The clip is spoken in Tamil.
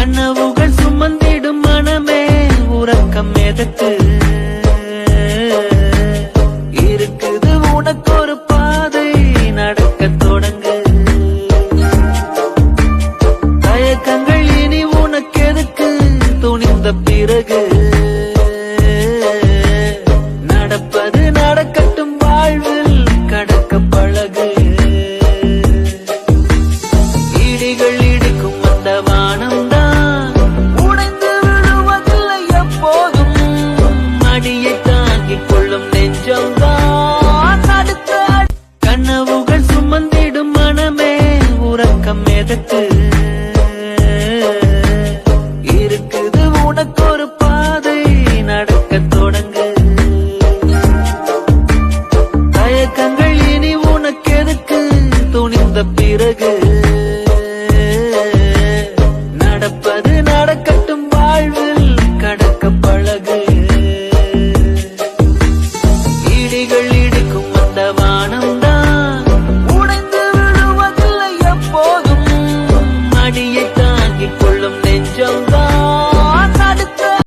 கனவுகள் சுமந்திடும் மனமே உறக்கம் எதற்கு இருக்குது உனக்கு ஒரு பாதை நடக்க தொடங்கு தயக்கங்கள் இனி உனக்கு எதுக்கு துணிந்த பிறகு